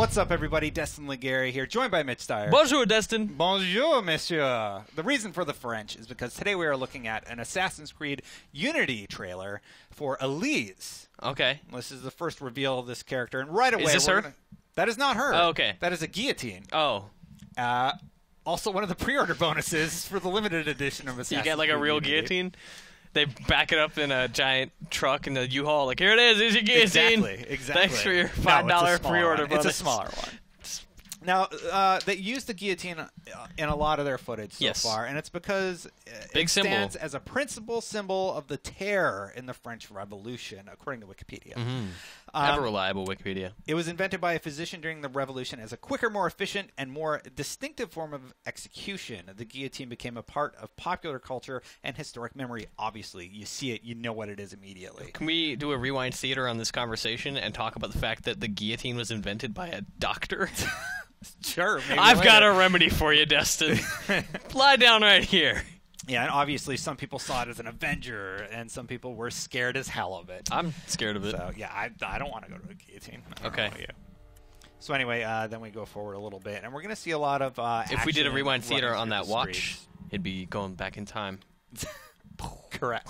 What's up, everybody? Destin Legary here, joined by Mitch Dyer. Bonjour, Destin. Bonjour, monsieur. The reason for the French is because today we are looking at an Assassin's Creed Unity trailer for Elise. Okay. This is the first reveal of this character, and right away... Is this her? That is not her. Oh, okay. That is a guillotine. Oh. Also, one of the pre-order bonuses for the limited edition of Assassin's Creed. You get like a real Unity. guillotine? They back it up in a giant truck in the U-Haul. Like, here it is. Here's your guillotine. Exactly. Thanks for your $5 pre-order bonus. It's a smaller one. Now, they use the guillotine in a lot of their footage so far, and it's because it stands as a principal symbol of the terror in the French Revolution, according to Wikipedia. Ever reliable Wikipedia. It was invented by a physician during the Revolution as a quicker, more efficient, and more distinctive form of execution. The guillotine became a part of popular culture and historic memory. Obviously, you see it, you know what it is immediately. Can we do a rewind theater on this conversation and talk about the fact that the guillotine was invented by a doctor? Sure. Maybe I've got a remedy for you, Destin. Lie down right here. Yeah, and obviously some people saw it as an Avenger, and some people were scared as hell of it. I'm scared of it. So, yeah, I don't want to go to a guillotine. Okay. So anyway, then we go forward a little bit, and we're going to see a lot of if we did a rewind theater on that watch, streets. it'd be going back in time. Correct.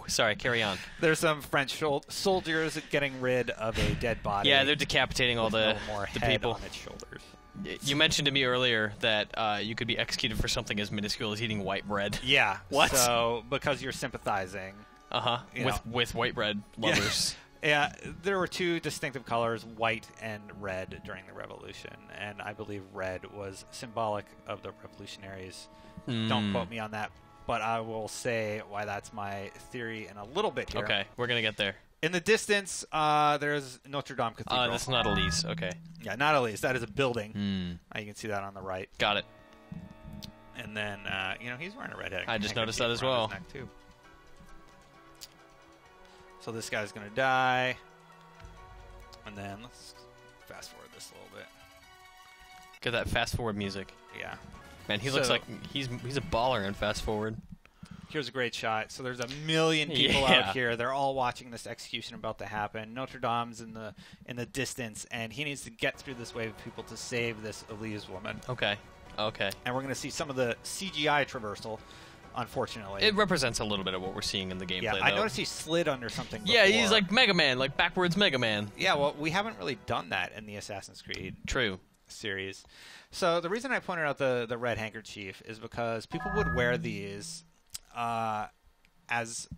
Sorry, carry on. There's some French soldiers getting rid of a dead body. Yeah, they're decapitating all the people on its shoulders. You mentioned to me earlier that you could be executed for something as minuscule as eating white bread. Yeah. What? So, because you're sympathizing. With white bread lovers. Yeah, there were two distinctive colors, white and red, during the Revolution, and I believe red was symbolic of the revolutionaries. Don't quote me on that, but I will say why that's my theory in a little bit here. Okay, we're going to get there. In the distance, there's Notre Dame Cathedral. That's not Elise, okay. Yeah, not Elise. That is a building. You can see that on the right. Got it. And then, he's wearing a red hat. I just noticed that as well. Too. So this guy's going to die. And then let's fast forward this a little bit. Get that fast forward music. Yeah. Man, he looks like he's a baller in fast forward. Here's a great shot. So there's a million people out here. They're all watching this execution about to happen. Notre Dame's in the distance, and he needs to get through this wave of people to save this Elise woman. Okay. Okay. And we're going to see some of the CGI traversal, unfortunately. It represents a little bit of what we're seeing in the gameplay, I noticed he slid under something before. Yeah, he's like Mega Man, like backwards Mega Man. Yeah, well, we haven't really done that in the Assassin's Creed series. So the reason I pointed out the red handkerchief is because people would wear these as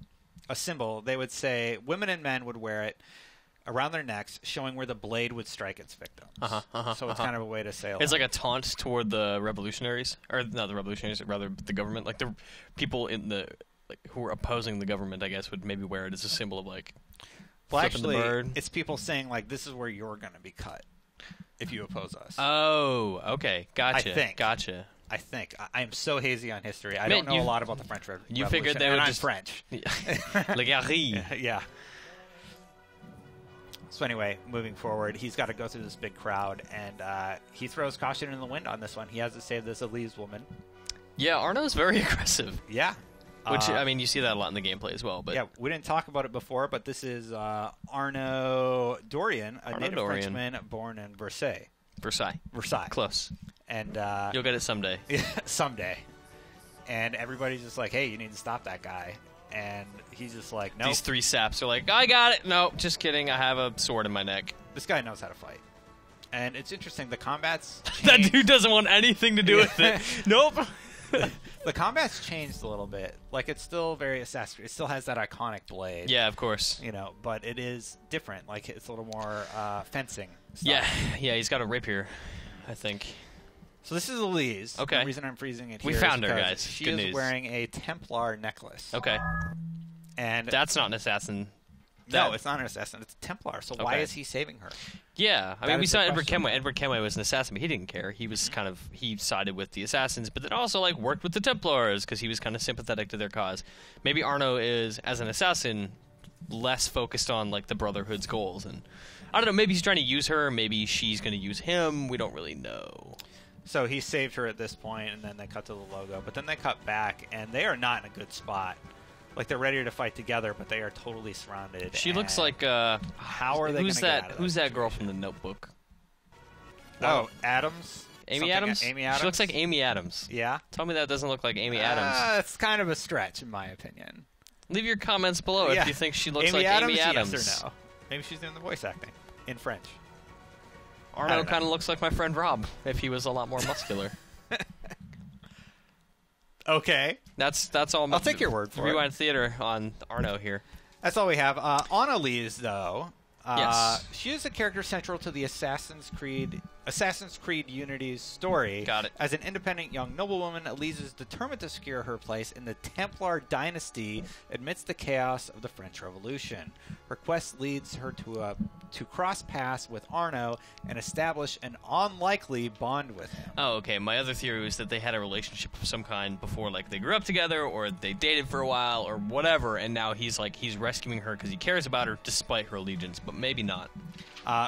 a symbol. They would say women and men would wear it around their necks, showing where the blade would strike its victims. So it's kind of a way to say it's like a taunt toward the revolutionaries, or not the revolutionaries, rather the government. Like the people in the who were opposing the government, I guess, would maybe wear it as a symbol of like. Well, actually, it's people saying like, "This is where you're going to be cut if you oppose us." Oh, okay, gotcha. I think. Gotcha. I think. I am so hazy on history. I don't know a lot about the French Revolution. You figured they would just French. Le Gary. Yeah. So anyway, moving forward, he's got to go through this big crowd, and he throws caution in the wind on this one. He has to save this Elise woman. Yeah, Arno's very aggressive. Yeah. Which, I mean, you see that a lot in the gameplay as well. But yeah, we didn't talk about it before, but this is Arnaud Dorian, a native Frenchman born in Versailles. Versailles. Close. And you'll get it someday. Someday. And everybody's just like, hey, you need to stop that guy. And he's just like, no. These three saps are like, I got it. No, just kidding. I have a sword in my neck. This guy knows how to fight. And it's interesting. The combat's that dude doesn't want anything to do with it. Nope. The combat's changed a little bit. Like, it's still very Assassin's Creed. It still has that iconic blade. Yeah, of course. But it is different. Like, it's a little more fencing stuff. Yeah, he's got a rapier, I think. So this is Elise. Okay. The reason I'm freezing it here we found is her, guys. She Good is news. wearing a Templar necklace. Okay. And that's not an assassin. No, it's not an assassin. It's a Templar. So why is he saving her? Yeah, I mean, we saw Edward Kenway. Edward Kenway was an assassin, but he didn't care. He was he sided with the assassins, but then also worked with the Templars because he was kind of sympathetic to their cause. Maybe Arno is, as an assassin, less focused on the Brotherhood's goals, and I don't know. Maybe he's trying to use her. Maybe she's going to use him. We don't really know. So he saved her at this point, and then they cut to the logo. But then they cut back, and they are not in a good spot. They're ready to fight together, but they are totally surrounded. She looks like how are they? Who's that girl from The Notebook? Oh, Adams? Amy Adams? Amy Adams? She looks like Amy Adams. Yeah? Tell me that doesn't look like Amy Adams. It's kind of a stretch, in my opinion. Leave your comments below if you think she looks like Amy Adams. Yes or no? Maybe she's doing the voice acting in French. Arno kind of looks like my friend Rob if he was a lot more muscular. Okay. That's all. I'll take your word for it. Rewind Theater on Arno here. That's all we have. On Elise, though, yes. She is a character central to the Assassin's Creed Unity's story. Got it. As an independent young noblewoman, Elise is determined to secure her place in the Templar dynasty amidst the chaos of the French Revolution. Her quest leads her to cross paths with Arno and establish an unlikely bond with him. Oh, okay. My other theory was that they had a relationship of some kind before, like they grew up together or they dated for a while or whatever, and now he's rescuing her because he cares about her despite her allegiance, but maybe not.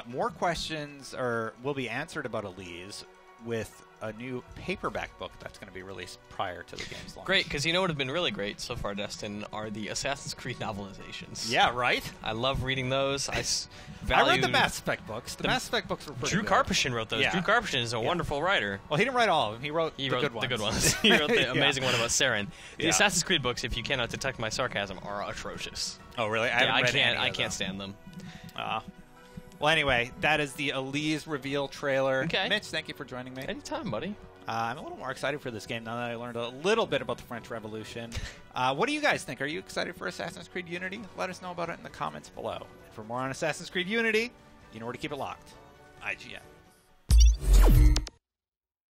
More questions will be answered about Elise with a new paperback book that's going to be released prior to the game's launch. Great, because you know what would have been really great so far, Destin, are the Assassin's Creed novelizations. Yeah, right? I love reading those. I read the Mass Effect books. The Mass Effect books were pretty good. Drew Karpyshyn wrote those. Yeah. Drew Karpyshyn is a wonderful writer. Well, he didn't write all of them. He wrote the good ones. He wrote the amazing one about Saren. The Yeah. Assassin's Creed books, if you cannot detect my sarcasm, are atrocious. Oh, really? I can't stand them. Well, anyway, that is the Elise reveal trailer. Okay. Mitch, thank you for joining me. Anytime, buddy. I'm a little more excited for this game now that I learned a little bit about the French Revolution. What do you guys think? Are you excited for Assassin's Creed Unity? Let us know about it in the comments below. And for more on Assassin's Creed Unity, you know where to keep it locked. IGN.